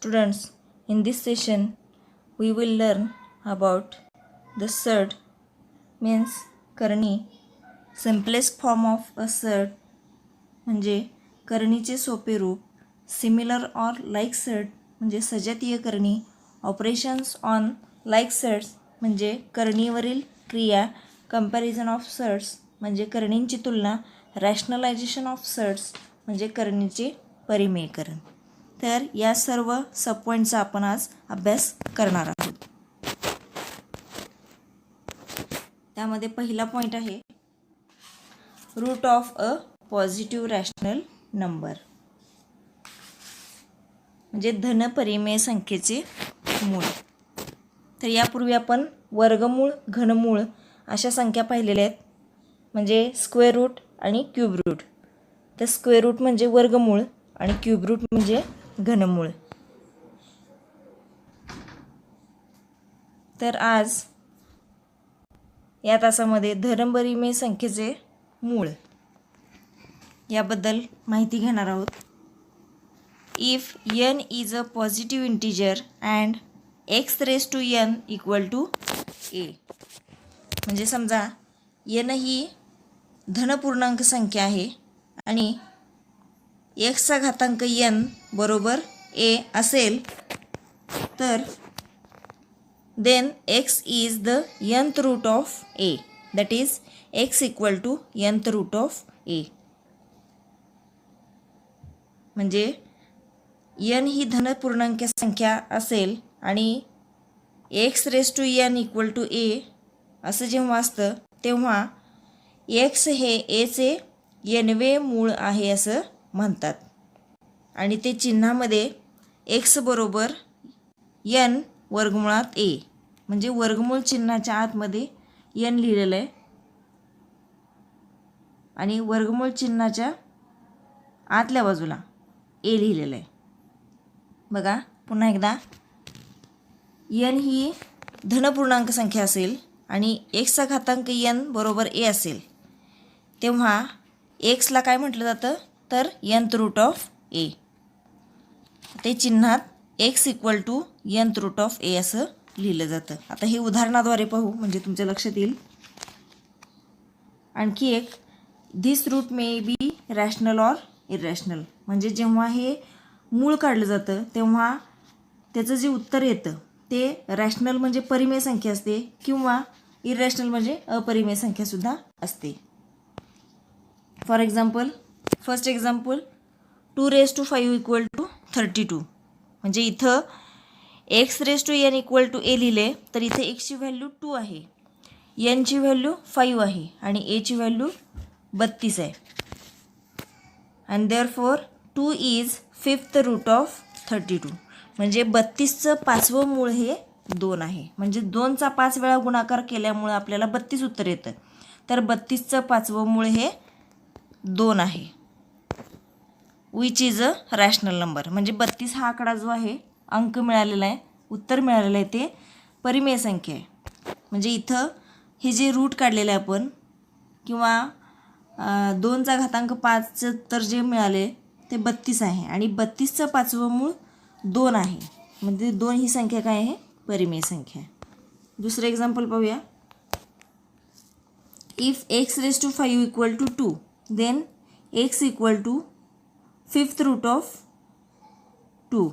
Students, in this session, we will learn about the surd, means करणी. Simplest form of a surd म्हणजे करणीचे सोपे रूप. Similar or like surd म्हणजे सजातीय करणी. Operations on like surds म्हणजे करणीवरील क्रिया. Comparison of surds म्हणजे करणींची तुलना. Rationalization of surds म्हणजे करणीचे परिमेयकरण. तर या सर्व सब पॉईंटचा आपण आज अभ्यास करणार आहोत. त्यामध्ये पहिला पॉईंट आहे root of a positive rational number म्हणजे धनपरिमेय संख्येचे मूळ. तर यापूर्वी आपण वर्गमूळ, घनमूळ अशा संख्या पाहिलेल्या आहेत, म्हणजे स्क्वेअर रूट आणि क्यूब रूट. तर स्क्वेअर रूट म्हणजे वर्गमूळ आणि क्यूब रूट म्हणजे घनमूळ. तर आज या तासामध्ये धनपरिमेय संख्येचे मूळ याबद्दल माहिती घेणार आहोत. If n is a positive integer and x raise to n equal to a, म्हणजे समजा n ही धनपूर्णांक संख्या आहे आणि x चा घातांक n बरोबर a असेल, तर then x is the nth root of a, that is x equal to nth root of a. म्हणजे n ही धनपूर्णांक संख्या असेल आणि x raise to n equal to a असं जेव्हा असतं तेव्हा x हे a चे nवे मूळ आहे असं म्हणतात. आणि ते चिन्हामध्ये x बरोबर n वर्गमुळात a, म्हणजे वर्गमूळ चिन्हाच्या आतमध्ये n लिहिलेलं आहे आणि वर्गमूळ चिन्हाच्या आतल्या बाजूला a लिहिलेलं आहे. बघा पुन्हा एकदा, n ही धनपूर्णांक संख्या असेल आणि x चा घातांक n बरोबर a असेल, तेव्हा x ला काय म्हटलं जातं तर nth रूट ऑफ a. ते चिन्हात x equal to nth root of a असं लिहिलं जातं. आता हे उदाहरणाद्वारे पाहू म्हणजे तुमच्या लक्षात येईल. आणखी एक, this root may be rational or irrational, म्हणजे जेव्हा हे मूळ काढलं जातं तेव्हा त्याचं जे उत्तर येतं ते रॅशनल म्हणजे परिमेय संख्या असते किंवा इरॅशनल म्हणजे अपरिमेय संख्यासुद्धा असते. For example, first example 2 raise to 5 equal to 32, म्हणजे इथं x raise to n equal to a लिहिले तर इथे x ची व्हॅल्यू 2 आहे, n ची व्हॅल्यू 5 आहे आणि a ची व्हॅल्यू 32 आहे. And therefore 2 is 5th root of 32, म्हणजे 32चं 5वं मूळ हे 2 आहे. म्हणजे 2चा 5 वेळा गुणाकार केल्यामुळे आपल्याला 32 उत्तर येतं. तर 32चं 5वं मूळ हे 2 आहे. Which is a rational number, म्हणजे 32 हा आकडा जो आहे, अंक मिळालेला आहे, उत्तर मिळालेलं आहे, ते परिमेय संख्या आहे. म्हणजे इथं हे जे रूट काढलेलं आहे आपण किंवा 2चा घातांक 5 तर जे मिळाले ते 32 आहे आणि 32चं 5वं मूळ 2 आहे, म्हणजे 2 ही संख्या काय आहे, परिमेय संख्या आहे. दुसरं एक्झाम्पल पाहूया. If x raise to 5 equal to 2 then x equal to 5th root of 2,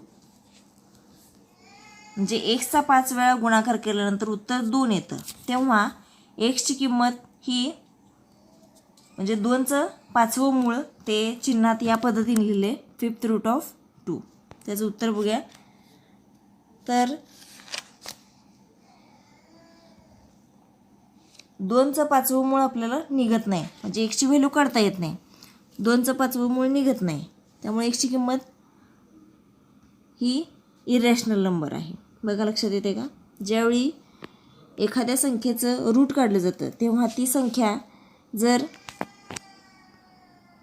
म्हणजे x चा 5 वेळा गुणाकार केल्यानंतर उत्तर 2 येतं, तेव्हा x ची किंमत ही, म्हणजे 2चं 5वं मूळ ते चिन्हात या पद्धतीने लिहिले 5th रूट ऑफ 2. त्याचं उत्तर बघूया. तर 2चं 5वं मूळ आपल्याला निघत नाही, म्हणजे x ची व्हॅल्यू काढता येत नाही. 2चं 5वं मूळ निघत नाही, त्यामुळे x ची किंमत ही इरॅशनल नंबर आहे. बघा लक्षात येते का, ज्यावेळी एखाद्या संख्येचं रूट काढलं जातं तेव्हा ती संख्या जर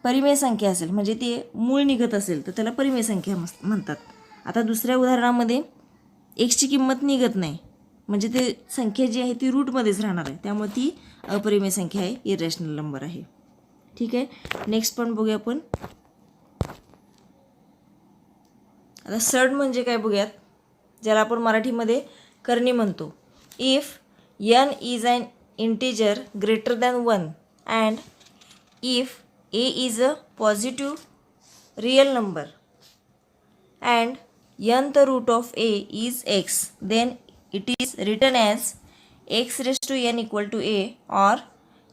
परिमेय संख्या असेल, म्हणजे ते मूळ निघत असेल, तर त्याला परिमेय संख्या म्हणतात. आता दुसऱ्या उदाहरणामध्ये x ची किंमत निघत नाही, म्हणजे ते संख्या जी आहे ती रूटमध्येच राहणार आहे, त्यामुळे ती अपरिमेय संख्या आहे, इरॅशनल नंबर आहे. ठीक आहे, नेक्स्ट पण बघूया आपण. आता सड म्हणजे काय बघूयात, ज्याला आपण मराठीमध्ये करणी म्हणतो. If n is an integer greater than 1 and if a is a positive real number and nth root of a is x, then it is written as x raised to n equal to a or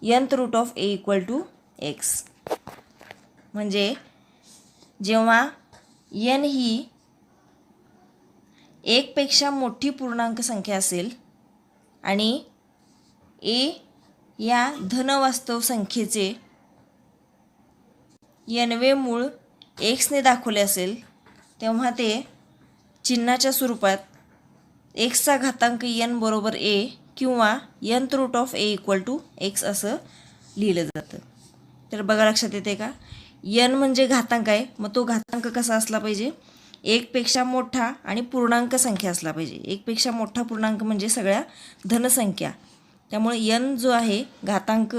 nth root of a equal to x. म्हणजे जेव्हा n ही एकपेक्षा मोठी पूर्णांक संख्या असेल आणि a या धनवास्तव संख्येचे n-वे मूळ x ने दाखवले असेल, तेव्हा ते चिन्हाच्या स्वरूपात x चा घातांक n बरोबर a किंवा nth root of a equal to x असं लिहिलं जातं. तर बघा लक्षात येते का, n म्हणजे घातांक आहे, मग तो घातांक कसा असला पाहिजे, एकपेक्षा मोठा आणि पूर्णांक संख्या असला पाहिजे. एकपेक्षा मोठा पूर्णांक म्हणजे सगळ्या धनसंख्या, त्यामुळे n जो आहे घातांक,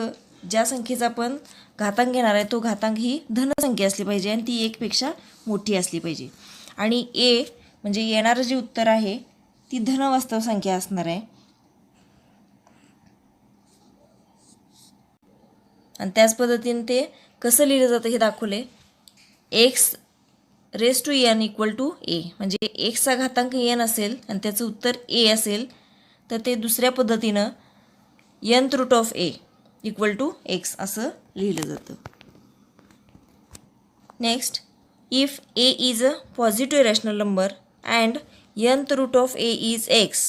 ज्या संख्येचा आपण घातांक घेणार आहे तो घातांक ही धनसंख्या असली पाहिजे आणि ती एकपेक्षा मोठी असली पाहिजे. आणि a म्हणजे येणारं जे उत्तर आहे ती धनवास्तव संख्या असणार आहे. आणि त्याच पद्धतीने ते कसं लिहिलं जातं हे दाखवले. x raise to n equal to a, म्हणजे x चा घातांक n असेल आणि त्याचं उत्तर a असेल तर ते दुसऱ्या पद्धतीनं nth root of a equal to x असं लिहिलं जातं. Next, if a is a positive rational number and nth root of a is x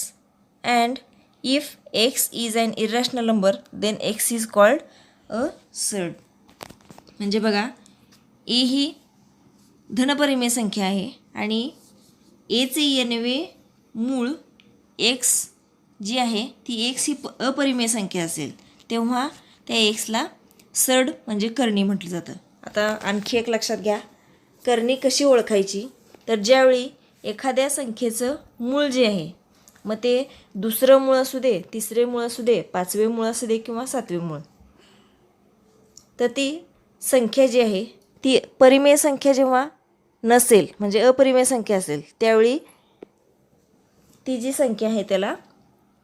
and if x is an irrational number then x is called a surd. म्हणजे बघा, a ही धनपरिमेय संख्या आहे आणि a चे n-वे मूळ x जी आहे ती x ही अपरिमेय संख्या असेल, तेव्हा त्या xला सड म्हणजे करणी म्हटलं जातं. आता आणखी एक लक्षात घ्या, करणी कशी ओळखायची, तर ज्यावेळी एखाद्या संख्येचं मूळ जे आहे, मग ते दुसरं मूळ असू दे, तिसरे मूळ असू दे, पाचवे मूळ असू दे किंवा सातवे मूळ, तर ती संख्या जी आहे ती परिमेय संख्या जेव्हा नसेल म्हणजे अपरिमेय संख्या असेल, त्यावेळी ती जी संख्या आहे त्याला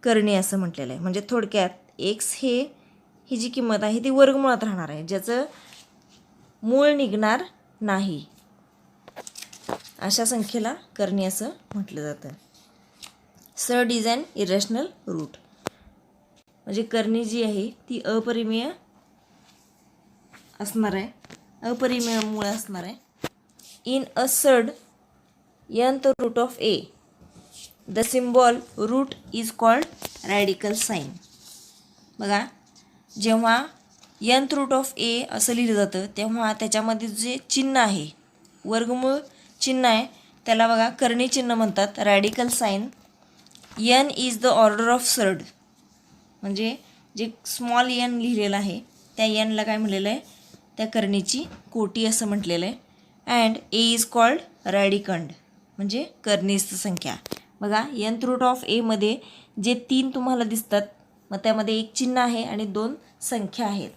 करणी असं म्हटलेलं आहे. म्हणजे थोडक्यात x ही जी किंमत आहे ती वर्गमुळात राहणार आहे, ज्याचं मूळ निघणार नाही, अशा संख्येला करणी असं म्हटलं जातं. सड इज अन इरॅशनल रूट, म्हणजे करणी जी आहे ती अपरिमेय असणार आहे, अपरिमेय मूळ असणार आहे. In a surd nth root of a the symbol root is called radical sign. बघा, जेव्हा nth रूट ऑफ a असं लिहिलं जातं तेव्हा त्याच्यामध्ये जे चिन्ह आहे, वर्गमूळ चिन्ह आहे, त्याला बघा करणी चिन्ह म्हणतात, radical sign. n is the order of surd, म्हणजे जे स्मॉल n लिहिलेलं आहे त्या nला काय म्हणलेलं आहे, त्या करणीची कोटी असं म्हटलेलं आहे. अँड a इज कॉल्ड रॅडिकंड, म्हणजे करणीस्थ संख्या. बघा, nth रूट ऑफ a मध्ये जे 3 तुम्हाला दिसतात, मग त्यामध्ये एक चिन्ह आहे आणि 2 संख्या आहेत,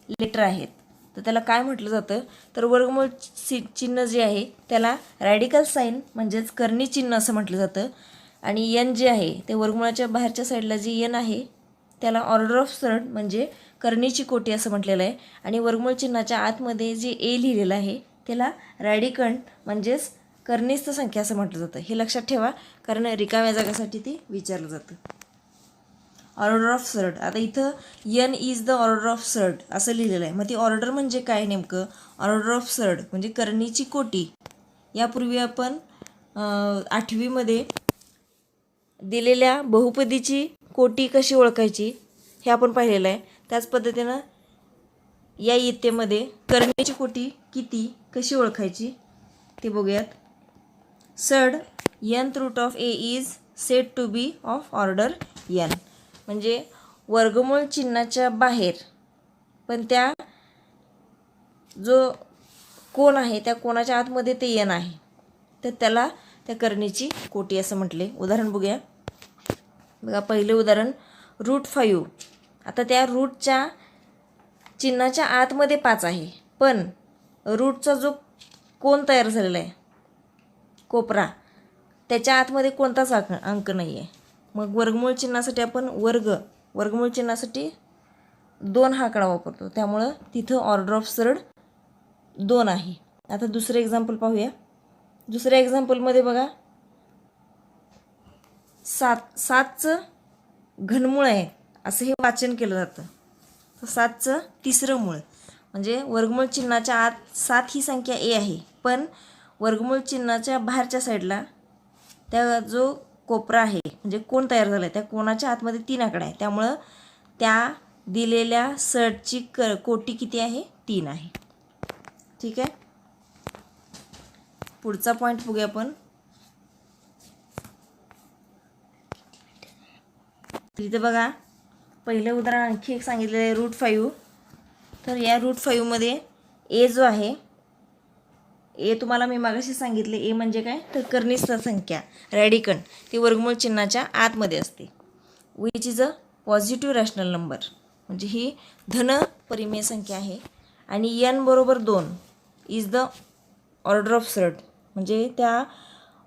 लेटर आहेत, तर त्याला काय म्हटलं जातं, तर वर्गमूळ चिन्ह जे आहे त्याला रॅडिकल साईन म्हणजेच करणी चिन्ह असं म्हटलं जातं. आणि n जे आहे ते वर्गमूळाच्या बाहेरच्या साईडला जे n आहे त्याला ऑर्डर ऑफ सड म्हणजे करणीची कोटी असं म्हटलेलं आहे. आणि वर्गमूळ चिन्हाच्या आतमध्ये जे a लिहिलेलं आहे त्याला रॅडिकंड म्हणजेच करणीस्थ संख्या असं म्हटलं जातं. हे लक्षात ठेवा, कारण रिकाम्या जागासाठी ते विचारलं जातं. ऑर्डर ऑफ सड, आता इथं n is the order of surd असं लिहिलेलं आहे, मग ती ऑर्डर म्हणजे काय नेमकं, ऑर्डर ऑफ सड म्हणजे करणीची कोटी. यापूर्वी आपण 8वीमध्ये दिलेल्या बहुपदीची कोटी कशी ओळखायची हे आपण पाहिलेलं आहे. त्याच पद्धतीनं या इयत्तेमध्ये करणीची कोटी किती कशी ओळखायची ते बघूयात. Surd nth root of a is said to be of order n, म्हणजे वर्गमूळ चिन्हाच्या बाहेर पण त्या जो कोण आहे त्या कोणाच्या आतमध्ये ते n आहे, तर त्याला त्या करणीची कोटी असं म्हटले. उदाहरण बघूया. बघा, पहिले उदाहरण √5. आता त्या रूटच्या चिन्हाच्या आतमध्ये 5 आहे, पण रूटचा जो कोण तयार झालेला आहे कोपरा, त्याच्या आतमध्ये कोणताच अंक नाही आहे. मग वर्गमूळ चिन्हासाठी आपण वर्गमूळ चिन्हासाठी 2 हा आकडा वापरतो, त्यामुळं तिथं ऑर्डर ऑफ सर्ड 2 आहे. आता दुसरं एक्झाम्पल पाहूया. दुसऱ्या एक्झाम्पलमध्ये बघा 7चं घनमूळ आहे असं हे वाचन केलं जातं. तर 7चं तिसरं मूळ म्हणजे वर्गमूळ चिन्हाच्या आत 7 ही संख्या ए आहे, पण वर्गमूळ चिन्हाच्या बाहेरच्या साईडला त्या जो कोपरा आहे म्हणजे कोण तयार झाला आहे त्या कोणाच्या आतमध्ये 3 आकडा आहे, त्यामुळं त्या दिलेल्या सर्डची कोटी किती आहे? 3 आहे. ठीक आहे. पुढचा पॉईंट बघूया आपण. इथे बघा पहिलं उदाहरण आणखी एक सांगितलेलं आहे √5. तर या √5मध्ये ए जो आहे, ए तुम्हाला मी मागाशी सांगितले ए म्हणजे काय तर कर्निस्थ संख्या, रॅडिकंड, ती वर्गमूळ चिन्हाच्या आतमध्ये असते. Which is a positive rational number, म्हणजे ही धन परिमेय संख्या आहे. आणि n बरोबर 2 is the order of surd, म्हणजे त्या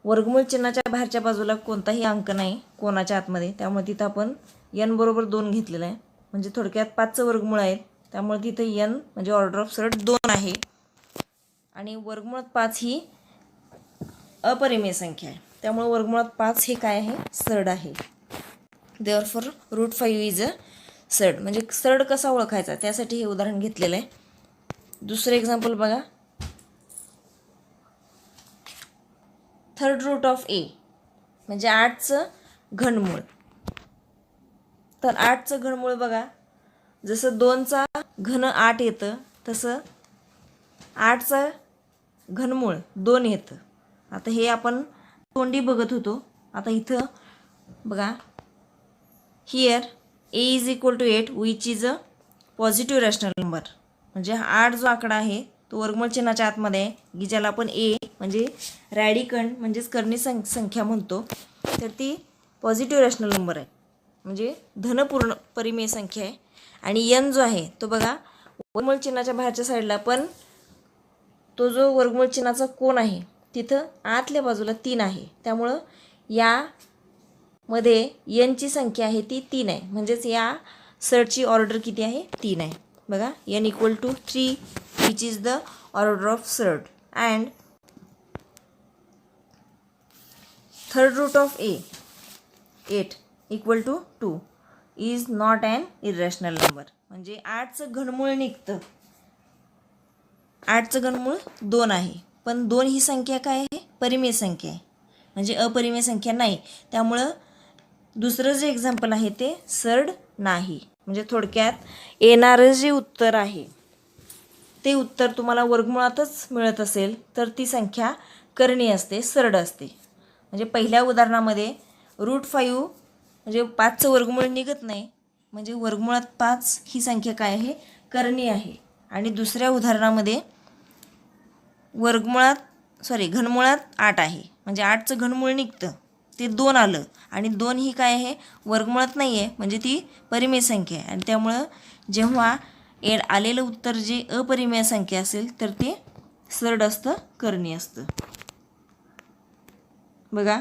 वर्गमूळ चिन्हाच्या बाहेरच्या बाजूला कोणताही अंक नाही कोणाच्या आतमध्ये, त्यामुळे तिथं आपण n बरोबर 2 घेतलेलं आहे. म्हणजे थोडक्यात 5चं वर्गमूळ आहे, त्यामुळे तिथं n म्हणजे ऑर्डर ऑफ सर्ड 2 आहे. आणि वर्गमुळात 5 ही अपरिमेय संख्या आहे, त्यामुळे वर्गमुळात 5 हे काय आहे? सर्ड आहे. Therefore √5 is a surd. म्हणजे सर्ड कसा ओळखायचा त्यासाठी हे उदाहरण घेतलेलं आहे. दुसरं एक्झाम्पल बघा. थर्ड रूट ऑफ ए म्हणजे 8चं घनमूळ. तर 8चं घनमूळ बघा, जसं 2चा घन 8 येतं तसं 8चं घनमूळ 2 येतं. आता हे आपण तोंडी बघत होतो. आता इथं बघा, here A is equal to 8 which is a positive rational number. म्हणजे 8 जो आकडा आहे तो वर्गमूळ चिन्हाच्या आतमध्ये आहे, की ज्याला आपण ए म्हणजे रॅडिकंड म्हणजेच कर्णी संख्या म्हणतो. तर ती पॉझिटिव्ह रॅशनल नंबर आहे, म्हणजे धनपूर्ण परिमेय संख्या आहे. आणि n जो आहे तो बघा वर्गमूळ चिन्हाच्या बाहेरच्या साईडला, पण तो जो वर्गमूळ चिन्हाचा कोन आहे तिथं आतल्या बाजूला 3 आहे, त्यामुळं यामध्ये n ची संख्या आहे ती 3 आहे. म्हणजेच या सर्डची ऑर्डर किती आहे? 3 आहे. बघा n equal to 3 which is the order of surd. And third root of A 8 equal to 2 is not an irrational number. म्हणजे 8चं घनमूळ निघतं. 8चं घनमूळ 2 आहे, पण 2 ही संख्या काय आहे? परिमेय संख्या आहे, म्हणजे अपरिमेय संख्या नाही. त्यामुळं दुसरं जे एक्झाम्पल आहे ते सर्ड नाही. म्हणजे थोडक्यात येणारं जे उत्तर आहे ते उत्तर तुम्हाला वर्गमुळातच मिळत असेल तर ती संख्या कर्णी असते, सर्ड असते. म्हणजे पहिल्या उदाहरणामध्ये √5 म्हणजे 5चं वर्गमूळ निघत नाही, म्हणजे वर्गमुळात 5 ही संख्या काय आहे? कर्णी आहे. आणि दुसऱ्या उदाहरणामध्ये घनमुळात 8 आहे, म्हणजे 8चं घनमूळ निघतं, ते 2 आलं आणि 2 ही काय आहे? वर्गमुळात नाही आहे, म्हणजे ती परिमेय संख्या आहे. आणि त्यामुळं जेव्हा आलेलं उत्तर जे अपरिमेय संख्या असेल तर ते सर्ड असतं, कर्णी असतं. बघा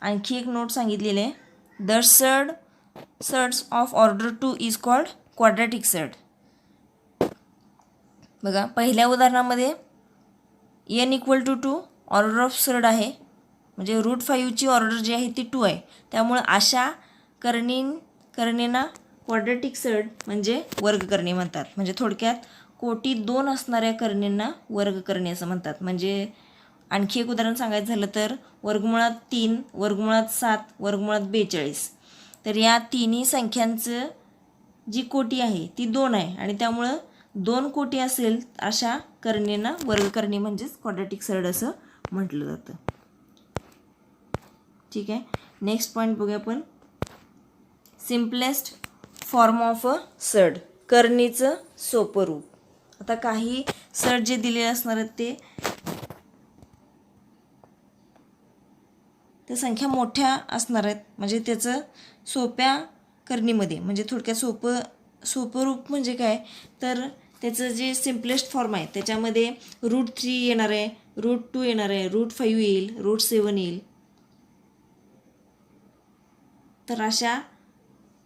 आणखी एक नोट सांगितलेली आहे. The surds of order 2 is called quadratic surd. बघा पहिल्या उदाहरणामध्ये n equal to 2 order of surd आहे, म्हणजे √5ची ऑर्डर जी आहे ती 2 आहे. त्यामुळं अशा कर्णींना क्वाड्रॅटिक सर्ड म्हणजे वर्गकर्णी म्हणतात. म्हणजे थोडक्यात कोटी 2 असणाऱ्या कर्णींना वर्गकर्णी असं म्हणतात. म्हणजे आणखी एक उदाहरण सांगायचं झालं तर वर्गमुळात 3, वर्गमुळात 7, वर्गमुळात 42. तर या तिन्ही संख्यांचं जी कोटी आहे ती 2 आहे, आणि त्यामुळं 2 कोटी असेल अशा कर्णींना वर्गकर्णी म्हणजेच क्वाड्रॅटिक सर्ड असं म्हटलं जातं. ठीक आहे. नेक्स्ट पॉईंट बघूया आपण. Simplest form of a surd, कर्णीचं सोपं रूप. आता काही सर्ड जे दिलेले असणार आहेत ते संख्या मोठ्या असणार आहेत, म्हणजे त्याचं सोप्या कर्णीमध्ये, म्हणजे थोडक्यात सोपं रूप म्हणजे काय तर त्याचं जे सिम्पलेस्ट फॉर्म आहे त्याच्यामध्ये √3 येणार आहे, √2 येणार आहे, √5 येईल, √7 येईल. तर अशा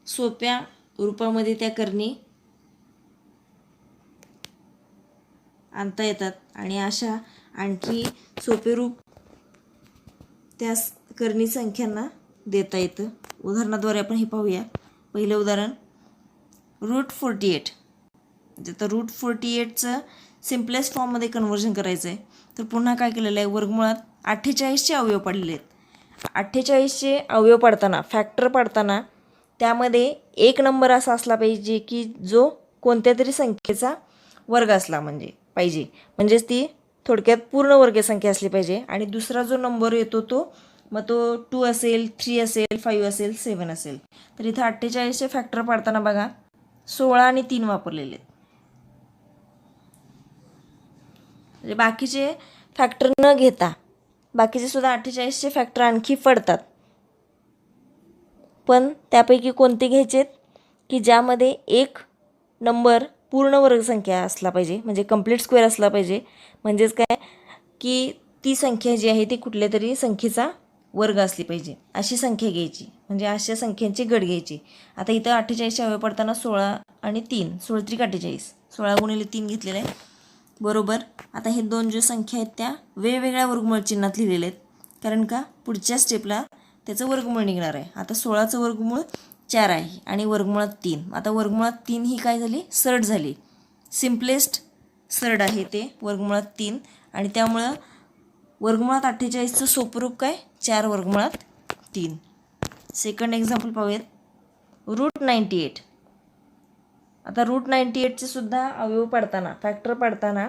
सोप्या रूपामध्ये त्या करणी आणता येतात आणि अशा आणखी सोपे रूप त्या करणी संख्यांना देता येतं. उदाहरणाद्वारे आपण हे पाहूया. पहिलं उदाहरण √48. म्हणजे तर √48चं सिम्पलेस्ट फॉर्ममध्ये कन्व्हर्जन करायचं आहे. तर पुन्हा काय केलेलं आहे, वर्गमुळात 48चे अवयव पाडलेले आहेत. 48चे अवयव पाडताना, फॅक्टर पाडताना त्यामध्ये एक नंबर असा असला पाहिजे की जो कोणत्या तरी संख्येचा वर्ग असला पाहिजे. म्हणजेच ती थोडक्यात पूर्ण वर्ग संख्या असली पाहिजे. आणि दुसरा जो नंबर येतो तो 2 असेल, 3 असेल, 5 असेल, 7 असेल. तर इथं 48चे फॅक्टर पाडताना बघा 16 आणि 3 वापरलेले आहेत. म्हणजे बाकीचे फॅक्टर न घेता बाकीचे सुद्धा 48चे फॅक्टर आणखी पडतात. पण त्यापैकी कोणते घ्यायचेत की ज्यामध्ये एक नंबर पूर्ण वर्गसंख्या असला पाहिजे, म्हणजे कंप्लीट स्क्वेअर असला पाहिजे. म्हणजेच काय की ती संख्या जी आहे ती कुठल्या तरी संख्येचा वर्ग असली पाहिजे अशी संख्या घ्यायची. म्हणजे अशा संख्यांची गट घ्यायची. आता इथं 48चे अवयव पडताना 16 आणि 3, 16 त्रिक 48, 16 गुणिले 3 घेतलेलं आहे बरोबर. आता हे दोन ज्या संख्या आहेत त्या वेगवेगळ्या वर्गमूळ चिन्हात लिहिलेले आहेत. कारण का पुढच्या स्टेपला त्याचं वर्गमूळ निघणार आहे. आता 16चं वर्गमूळ 4 आहे आणि वर्गमुळात 3. आता वर्गमुळात 3 ही काय झाली, सरळ झाली. सिम्पलेस्ट सरळ आहे ते वर्गमुळात 3. आणि त्यामुळं वर्गमुळात 48चं सोपं रूप काय, 4 वर्गमुळात 3. सेकंड एक्झाम्पल पाहूयात. √98. आता √98चे सुद्धा अवयव पाडताना, फॅक्टर पाडताना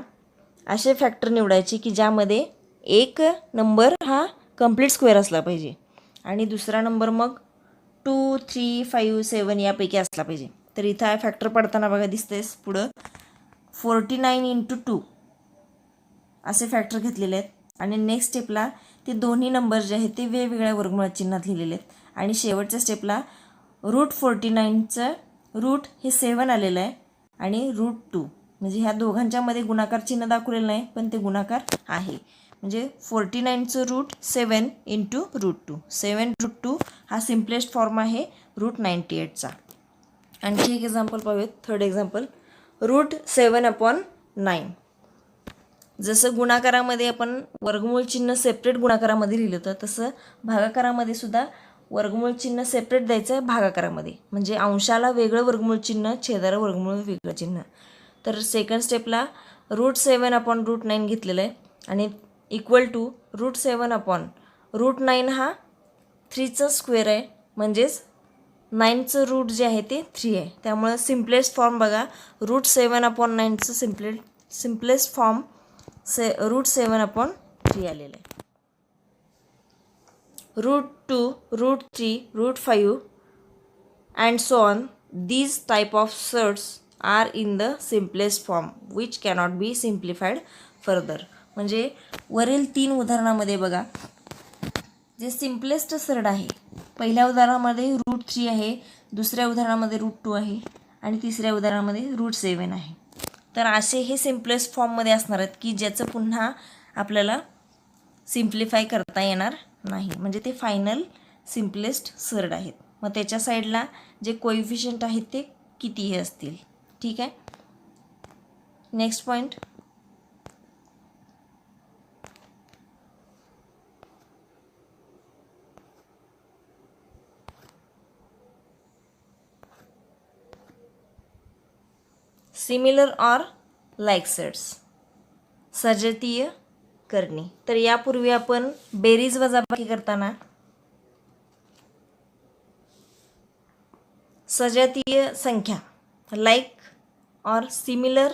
असे फॅक्टर निवडायचे की ज्यामध्ये एक नंबर हा कंप्लीट स्क्वेअर असला पाहिजे आणि दुसरा नंबर मग 2, 3, 5, 7 यापैकी असला पाहिजे. तर इथं आहे फॅक्टर पडताना बघा दिसतंय पुढं 49 × 2 असे फॅक्टर घेतलेले आहेत. आणि नेक्स्ट स्टेपला ते दोन्ही नंबर जे आहेत ते वेगवेगळ्या वर्गमुळात चिन्हात लिहिलेले आहेत. आणि शेवटच्या स्टेपला √49चं रूट हे 7 आलेलं आहे आणि √2 म्हणजे ह्या दोघांच्यामध्ये गुणाकार चिन्ह दाखवलेलं नाही पण ते गुणाकार आहे. म्हणजे 49चं रूट 7 × √2. 7√2 हा सिम्पलेस्ट फॉर्म आहे √98चा. आणखी एक एक्झाम्पल पाहूयात. Third example √7/9. जसं गुणाकारामध्ये आपण वर्गमूळ चिन्ह सेपरेट गुणाकारामध्ये लिहिलं होतं तसं भागाकारामध्ये सुद्धा वर्गमूळ चिन्ह सेपरेट द्यायचं आहे भागाकारामध्ये. म्हणजे अंशाला वेगळं वर्गमूळ चिन्ह, छेदाला वर्गमूळ वेगळं चिन्ह. तर सेकंड स्टेपला √7/√9 घेतलेलं आहे आणि इक्वल टू √7/√9 हा 3चा स्क्वेअर आहे. म्हणजेच 9चं रूट जे आहे ते 3 आहे. त्यामुळे सिम्पलेस्ट फॉर्म बघा √7/9चं सिम्पलेस्ट फॉर्म √7/3 आलेलं आहे. √2, √3, √5 and so on. These type of surds are in the simplest form which cannot be simplified further. म्हणजे वरील 3 उदाहरणामध्ये बघा जे सिम्पलेस्ट सरड आहे. पहिल्या उदाहरणामध्ये √3 आहे, दुसऱ्या उदाहरणामध्ये √2 आहे आणि तिसऱ्या उदाहरणामध्ये √7 आहे. तर असे हे सिम्पलेस्ट फॉर्ममध्ये असणार आहेत की ज्याचं पुन्हा आपल्याला सिम्प्लिफाय करता येणार नाही. म्हणजे ते फायनल सिम्पलेस्ट सरड आहेत. मग त्याच्या साईडला जे कोइफिशियंट आहेत ते कितीही असतील. ठीक आहे. Next point similar or like surds, सजातीय करणी. तर यापूर्वी आपण बेरीज वजाबाकी करताना सजातीय संख्या लाईक ऑर सिमिलर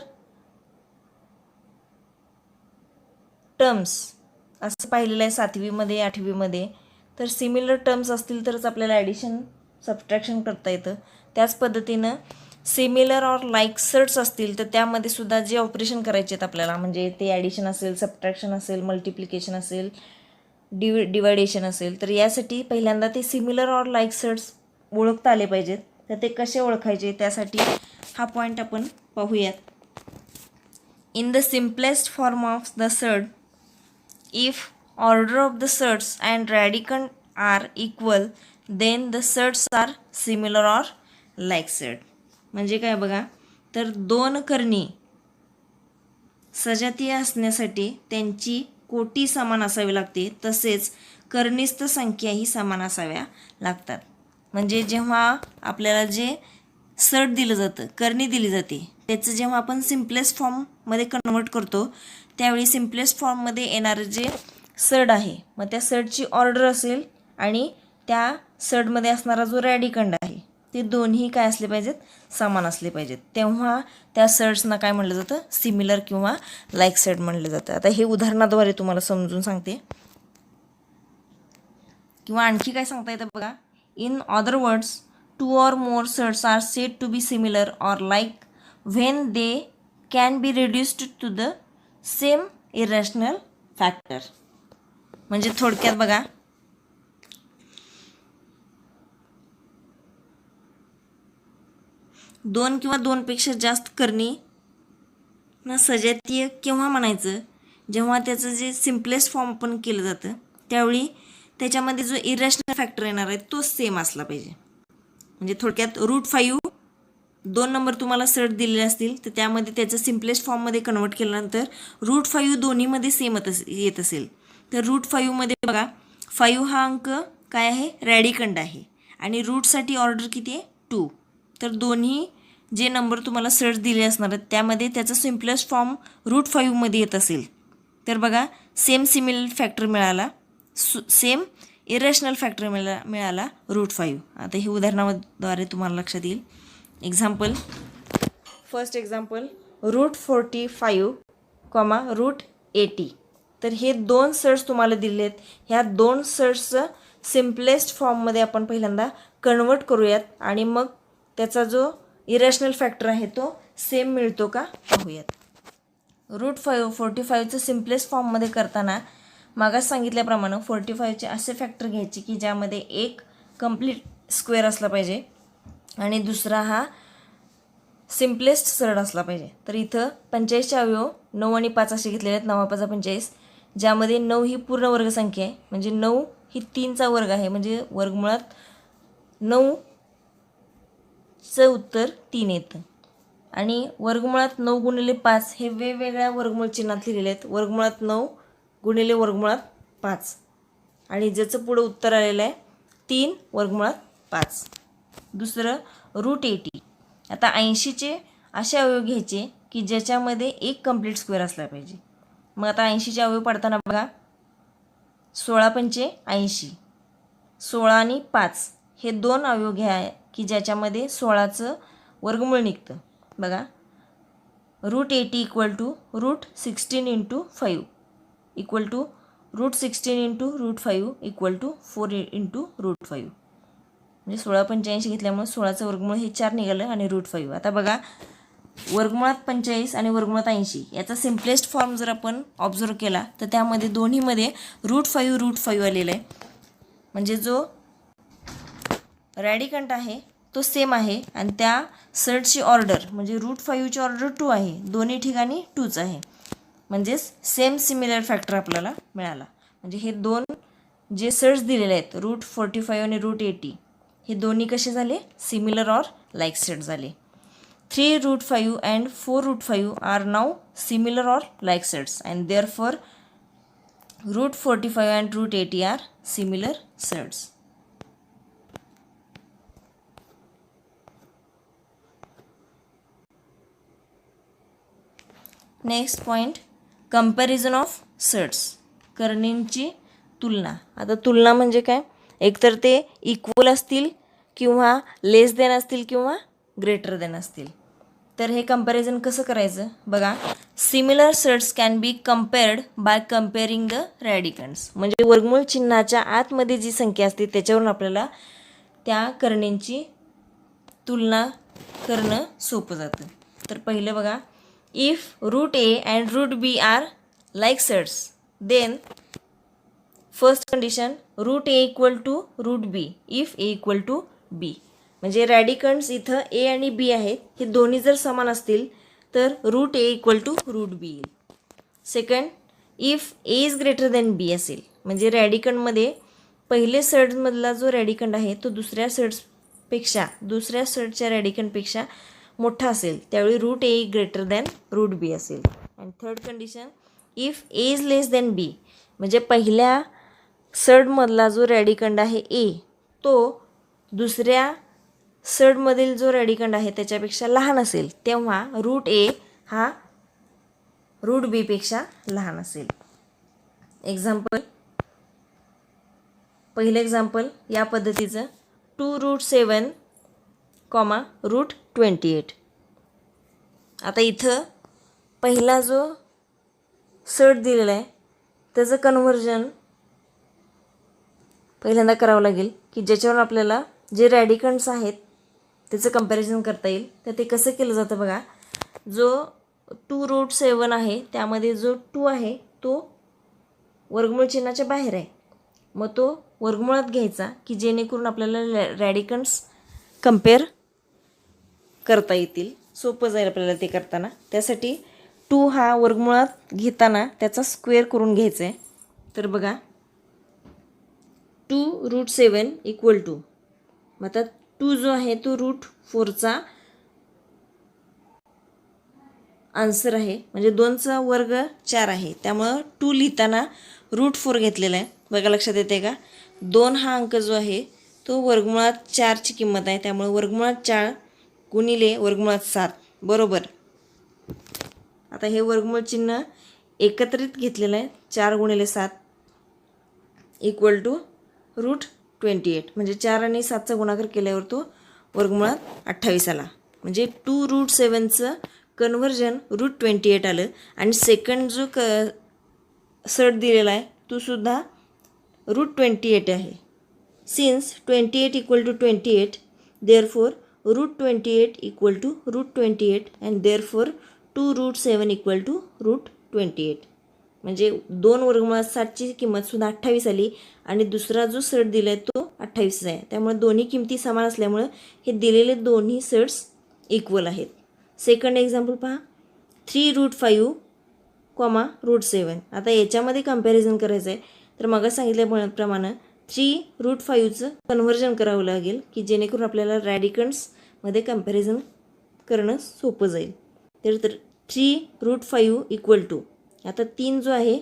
टर्म्स असं पाहिलेलं आहे 7वीमध्ये 8वीमध्ये. तर सिमिलर टर्म्स असतील तरच आपल्याला ॲडिशन सबट्रॅक्शन करता येतं. त्याच पद्धतीनं सिमिलर ऑर लाईक सर्ट्स असतील तर त्यामध्ये सुद्धा जे ऑपरेशन करायचे आहेत आपल्याला, म्हणजे ते ॲडिशन असेल, सबट्रॅक्शन असेल, मल्टिप्लिकेशन असेल, डिवायडेशन असेल, तर यासाठी पहिल्यांदा ते सिमिलर ऑर लाईक सर्ट्स ओळखता आले पाहिजेत. तर ते कसे ओळखायचे त्यासाठी हा पॉईंट आपण पाहूयात. in the simplest form of the surd, if order of the surds and radicand are equal, then the surds are similar or like surd. म्हणजे काय बघा, तर दोन कर्णी सजातीय असण्यासाठी त्यांची कोटी समान असावी लागते, तसेच कर्णिस्थ संख्याही समान असाव्या लागतात. म्हणजे जेव्हा आपल्याला जे सर्ड दिलं जातं, करणी दिली जाते, त्याचं जेव्हा आपण सिम्पलेस्ट फॉर्ममध्ये कन्वर्ट करतो, त्यावेळी सिम्पलेस्ट फॉर्ममध्ये येणारं जे सर्ड आहे, मग त्या सर्डची ऑर्डर असेल आणि त्या सर्डमध्ये असणारा जो रॅडिकंड आहे, ते दोन्ही काय असले पाहिजेत, समान असले पाहिजेत. तेव्हा त्या सर्ड्सना काय म्हटलं जातं, सिमिलर किंवा लाईक सर्ड म्हटलं जातं. आता हे उदाहरणाद्वारे तुम्हाला समजून सांगते. किंवा आणखी काय सांगता येतं बघा. In other words, 2 or more surds are said to be similar or like when they can be reduced to the same irrational factor. म्हणजे थोडक्यात बघा, दोन किंवा दोनपेक्षा जास्त करणी ना सजातीय केव्हा म्हणायचं, जेव्हा त्याचं जे सिम्पलेस्ट फॉर्म पण केलं जातं, त्यावेळी त्याच्यामध्ये जो इरॅशनल फॅक्टर येणार आहे तो सेम असला पाहिजे. म्हणजे थोडक्यात √5 2 नंबर तुम्हाला सर्ड दिलेले असतील, तर त्यामध्ये त्याचं सिम्पलेस्ट फॉर्ममध्ये कन्वर्ट केल्यानंतर √5 दोन्हीमध्ये सेम येत असेल, तर √5 मध्ये बघा 5 हा अंक काय आहे, रॅडिकंड आहे आणि रूटसाठी ऑर्डर किती आहे, 2. तर दोन्ही जे नंबर तुम्हाला सर्च दिले असणार आहेत त्यामध्ये त्याचा सिम्पलेस्ट फॉर्म √5 मध्ये येत असेल, तर बघा सेम सिमिलर फॅक्टर मिळाला, सेम इरेशनल फॅक्टर मिळाला √5. आता हे उदाहरणाद्वारे तुम्हाला लक्षात येईल. Example, first example √45, √80. तर हे दोन सर्ट्स तुम्हाला दिले आहेत. ह्या दोन सर्ट्सचं सिम्पलेस्ट फॉर्ममध्ये आपण पहिल्यांदा कन्वर्ट करूयात आणि मग त्याचा जो इरेशनल फॅक्टर आहे तो सेम मिळतो का पाहूयात. √45चं सिम्पलेस्ट फॉर्ममध्ये करताना मागास सांगितल्याप्रमाणे 45चे असे फॅक्टर घ्यायचे की ज्यामध्ये एक कंप्लीट स्क्वेअर असला पाहिजे आणि दुसरा हा सिम्पलेस्ट सर्ड असला पाहिजे. तर इथं 45चे अवयव 9 आणि 5 असे घेतलेले आहेत. 9 5 45, ज्यामध्ये 9 ही पूर्ण वर्ग संख्या आहे, म्हणजे 9 ही 3चा वर्ग आहे, म्हणजे वर्गमुळात 9चं उत्तर 3 येतं. आणि वर्गमुळात 9 गुणिले 5 हे वेगवेगळ्या वर्गमूळ चिन्हात लिहिलेले आहेत. वर्गमुळात 9 गुणिले वर्गमुळात 5 आणि ज्याचं पुढं उत्तर आलेलं आहे 3 वर्गमुळात 5. दुसरं √80. आता 80चे असे अवयव घ्यायचे की ज्याच्यामध्ये एक कंप्लीट स्क्वेअर असला पाहिजे. मग आता 80चे अवयव पडताना बघा, 16 पंचे 80, 16 आणि 5 हे दोन अवयव घ्या की ज्याच्यामध्ये 16चं वर्गमूळ निघतं. बघा, √80 = √16 × 5 इक्वल टू √16 × √5 इक्वल टू 4 × √5. म्हणजे 16 85 घेतल्यामुळे 16चं वर्गमूळ हे 4 निघालं आणि √5. आता बघा, वर्गमुळात 45 आणि वर्गमुळात 80 याचा सिम्पलेस्ट फॉर्म जर आपण ऑब्झर्व केला तर त्यामध्ये दोन्हीमध्ये √5 आलेलं आहे. म्हणजे जो रॅडिकंट आहे तो सेम आहे आणि त्या सर्टची ऑर्डर म्हणजे √5ची ऑर्डर 2 आहे, दोन्ही ठिकाणी 2च आहे, म्हणजेच सेम सिमिलर फॅक्टर आपल्याला मिळाला. म्हणजे हे दोन जे सर्ट्स दिलेले आहेत √45 आणि √80 हे दोन्ही कसे झाले, सिमिलर ऑर लाईक सर्ट झाले. 3√5 and 4√5 are now similar or like sets and therefore √45 and √80 are similar sets. Next point, comparison of surds, करणींची तुलना. आता तुलना म्हणजे काय, एकतर ते इक्वल असतील किंवा लेस देन असतील किंवा ग्रेटर देन असतील. तर हे कंपॅरिझन कसं करायचं बघा. Similar surds can be compared by comparing the radicands. म्हणजे वर्गमूळ चिन्हाच्या आतमध्ये जी संख्या असते त्याच्यावरून आपल्याला त्या करणींची तुलना करणं सोपं जातं. तर पहिलं बघा, if √A and √B are like surds, then first condition √A = √B if A = B. म्हणजे रॅडिकंड्स इथं A आणि B आहेत, हे दोन्ही जर समान असतील तर root A equal to root B येईल. Second, if A is greater than B असेल, म्हणजे रॅडिकंडमध्ये पहिले सर्डमधला जो रॅडिकंड आहे तो दुसऱ्या सर्डच्या रॅडिकंडपेक्षा मोठा असेल, त्यावेळी root A greater than root B असेल. And third condition, if A is less than B, म्हणजे पहिल्या सर्डमधला जो रॅडिकंड आहे ए तो दुसऱ्या सर्डमधील जो रॅडिकंड आहे त्याच्यापेक्षा लहान असेल, तेव्हा रूट ए हा रूट बीपेक्षा लहान असेल. एक्झाम्पल, पहिलं एक्झाम्पल या पद्धतीचं 2√7, √28. आता इथं पहिला जो सर्ट दिलेला आहे त्याचं कन्व्हर्जन पहिल्यांदा करावं लागेल, की ज्याच्यावर आपल्याला जे रॅडिकंड्स आहेत त्याचं कंपॅरिझन करता येईल. तर ते कसं केलं जातं बघा, जो 2√7 आहे त्यामध्ये जो 2 आहे तो वर्गमूळ चिन्हाच्या बाहेर आहे, मग तो वर्गमुळात घ्यायचा, की जेणेकरून आपल्याला रॅडिकंड्स कंपेअर करता येतील, सोपं जाईल आपल्याला ते करताना. त्यासाठी 2 हा वर्गमुळात घेताना त्याचा स्क्वेअर करून घ्यायचा आहे. तर बघा 2√7 इक्वल टू, मग आता 2 जो आहे तो √4चा आन्सर आहे, म्हणजे 2चा वर्ग 4 आहे, त्यामुळं 2 लिहिताना √4 घेतलेला आहे. बघा लक्षात येते का, 2 हा अंक जो आहे तो वर्गमुळात 4ची किंमत आहे, त्यामुळे वर्गमुळात 4 गुणिले वर्गमुळात 7 बरोबर. आता हे वर्गमूळ चिन्ह एकत्रित घेतलेलं आहे, 4 गुणिले 7 इक्वल टू √28, म्हणजे 4 आणि 7चा गुणाकार केल्यावर तो वर्गमुळात 28 आला. म्हणजे 2√7चं कन्व्हर्जन √28 आलं. आणि सेकंड जो सर्ट दिलेला आहे तो सुद्धा √28 आहे. Since 28 equal to 28, therefore √28 equal to √28 and therefore 2√7 equal to √28. म्हणजे 2 वर्गमुळात 7ची किंमतसुद्धा 28 आली आणि दुसरा जो सर्ट दिला आहे तो 28 आहे. त्यामुळे दोन्ही किमती समान असल्यामुळं हे दिलेले दोन्ही सर्ट्स इक्वल आहेत. सेकंड एक्झाम्पल पहा, 3√5, √7. आता याच्यामध्ये कंपॅरिझन करायचं आहे, तर मग सांगितल्याप्रमाणे 3√5चं कन्व्हर्जन करावं लागेल, की जेणेकरून आपल्याला रॅडिकंड्समध्ये कंपॅरिझन करणं सोपं जाईल. तर 3√5 इक्वल टू, आता 3 जो आहे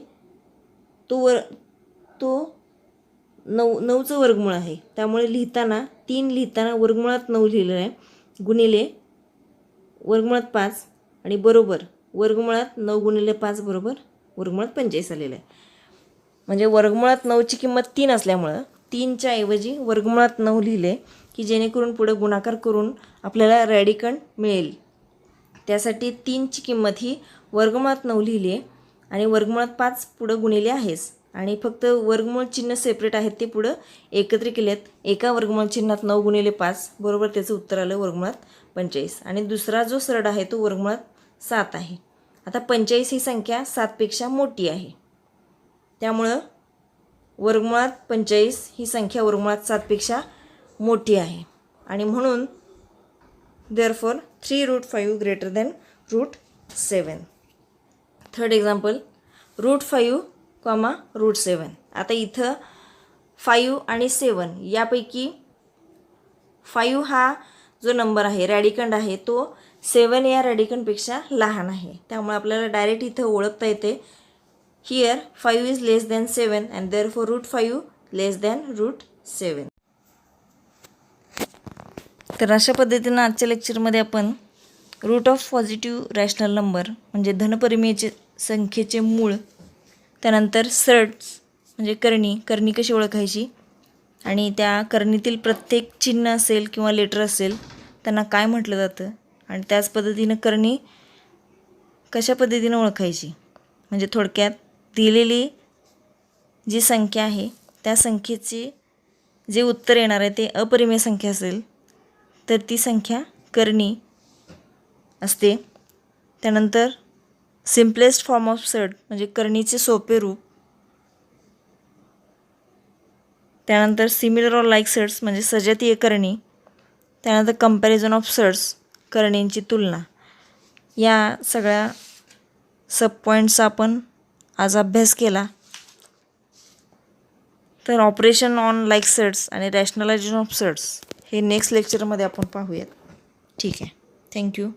तो 9चं वर्गमूळ आहे, त्यामुळे लिहिताना वर्गमुळात 9 लिहिलेलं आहे, गुणिले वर्गमुळात 5 आणि बरोबर वर्गमुळात 9 गुणिले 5 बरोबर वर्गमुळात 45 आलेलं आहे. म्हणजे वर्गमुळात 9ची किंमत 3 असल्यामुळं 3च्या ऐवजी वर्गमुळात 9 लिहिले, की जेणेकरून पुढे गुणाकार करून आपल्याला रॅडिकंड मिळेल. त्यासाठी 3ची किंमत ही वर्गमुळात 9 लिहिली आहे आणि वर्गमुळात 5 पुढं गुणिले आहेच, आणि फक्त वर्गमूळ चिन्ह सेपरेट आहेत ते पुढं एकत्र केलेत. एका वर्गमूळ चिन्हात 9 गुणिले 5 बरोबर त्याचं उत्तर आलं वर्गमुळात 45. आणि दुसरा जो सरळ आहे तो वर्गमुळात 7 आहे. आता 45 ही संख्या 7पेक्षा मोठी आहे, त्यामुळं वर्गमुळात 45 ही संख्या वर्गमुळात 7पेक्षा मोठी आहे, आणि म्हणून therefore 3√5 greater than √7. Third example, √5, √7. आता इथं 5 आणि 7 यापैकी 5 हा जो नंबर आहे रॅडिकंड आहे तो 7 या रॅडिकंडपेक्षा लहान आहे, त्यामुळे आपल्याला डायरेक्ट इथं ओळखता येते, here 5 is less than 7 and therefore √5 less than √7. तर अशा पद्धतीनं आजच्या लेक्चरमध्ये आपण root of positive rational number म्हणजे धनपरिमेयचे संख्येचे मूळ, त्यानंतर सर्ट्स म्हणजे करणी कशी ओळखायची, आणि त्या करणीतील प्रत्येक चिन्ह असेल किंवा लेटर असेल त्यांना काय म्हटलं जातं, आणि त्याच पद्धतीनं करणी कशा पद्धतीनं ओळखायची, म्हणजे थोडक्यात दिलेली जी संख्या आहे त्या संख्येचे जे उत्तर येणार आहे ते अपरिमेय संख्या असेल तर ती संख्या करणी असते. त्यानंतर सिम्पलेस्ट फॉर्म ऑफ सर्ट म्हणजे करणीचे सोपे रूप, त्यानंतर सिमिलर ऑर लाईक सर्ट्स म्हणजे सजातीय करणी, त्यानंतर कंपॅरिझन ऑफ सर्ट्स करणींची तुलना, या सगळ्या सब पॉईंट्सचा आपण आज अभ्यास केला. तर ऑपरेशन ऑन लाईक सेट्स आणि रॅशनलायझेशन ऑफ सेट्स हे नेक्स्ट लेक्चरमध्ये आपण पाहूयात. ठीक आहे. थँक्यू.